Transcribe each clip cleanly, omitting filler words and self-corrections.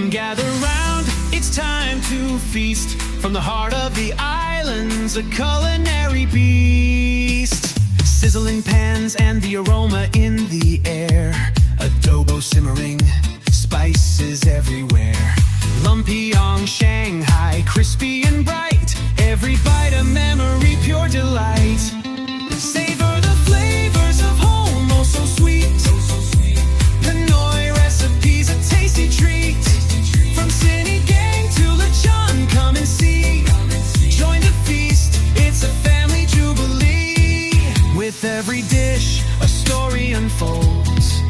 Gather round, it's time to feast. From the heart of the islands, a culinary beast. Sizzling pans and the aroma in the air. Adobo simmering, spices everywhere. Lumpyong, Shanghai, crispy and bright. Every bite a memory, pure delight. Savor the flavors of home, oh so sweet. Pinoy recipes, a tasty treat. From Sinigang to Lechon, come and see. Join the feast, it's a family jubilee. With every dish, a story unfolds.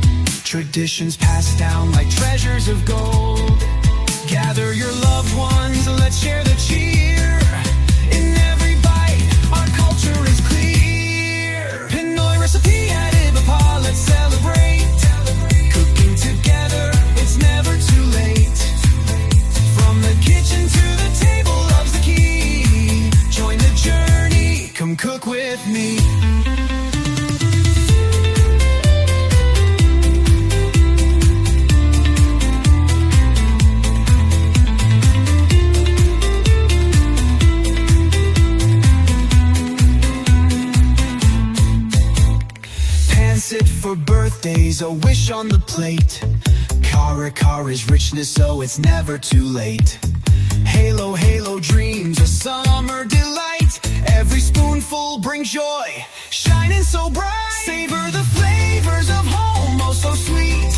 Traditions passed down like treasures of gold. Gather your loved ones, let's share the cheer. In every bite, our culture is clear. Pinoy recipe at Ibapa, let's celebrate. Cooking together, it's never too late. From the kitchen to the table, love's the key. Join the journey, come cook with me. Sit for birthdays, a wish on the plate. Kara Kara's richness, so it's never too late. Halo Halo dreams, a summer delight. Every spoonful brings joy, shining so bright. Savor the flavors of home, oh so sweet.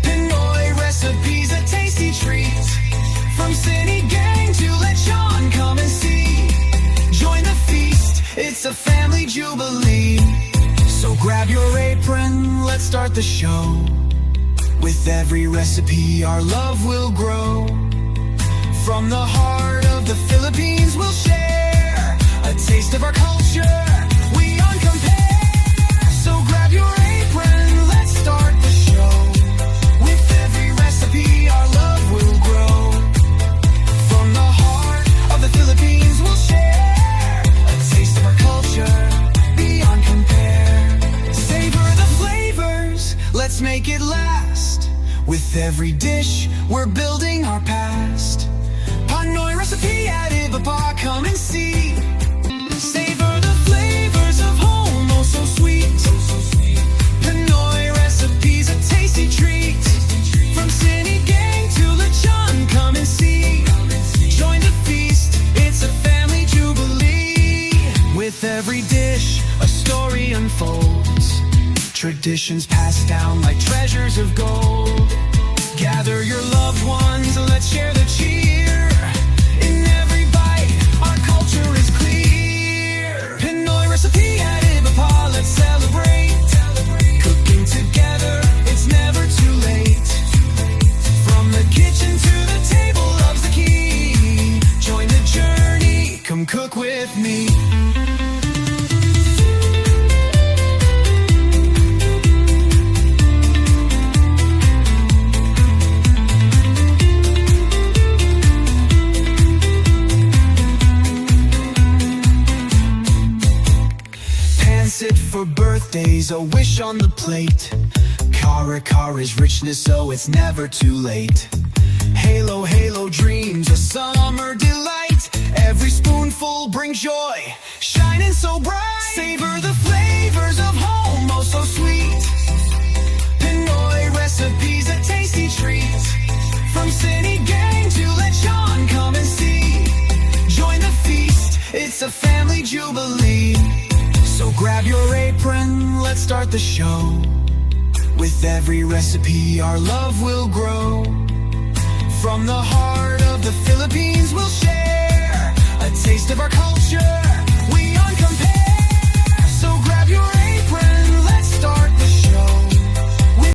Pinoy recipes, a tasty treat. From Sinigang to Lechon, come and see. Join the feast, it's a family jubilee. So grab your apron, let's start the show. With every recipe, our love will grow. From the heart of the Philippines, we'll share a taste of our culture, we uncompare. So grab your apron, let's start the show. With every recipe, our love will grow. From the heart of the Philippines, we'll share a taste of our culture, beyond compare. Savor the flavors, let's make it last. With every dish, we're building our past. Pinoy recipe at Ibaba, come and see. Savor the flavors of home, oh so sweet. Pinoy recipes, a tasty treat. From Sinigang to Lechon, come and see. Join the feast, it's a family jubilee. With every dish, a story unfolds. Traditions passed down like treasures of gold. Gather your loved ones, let's share the cheer. In every bite, our culture is clear. Pinoy recipe at Ibapa, let's celebrate. Cooking together, it's never too late. From the kitchen to the table, love's the key. Join the journey, come cook with me. Sit for birthdays, a wish on the plate. Kara Kara's richness, so it's never too late. Halo Halo dreams, a summer delight. Every spoonful brings joy, shining so bright. Savor the flavors of home, oh so sweet. Pinoy recipes, a tasty treat. From Sinigang to Lechon, come and see. Join the feast, it's a family jubilee. So grab your apron, let's start the show. With every recipe, our love will grow. From the heart of the Philippines, we'll share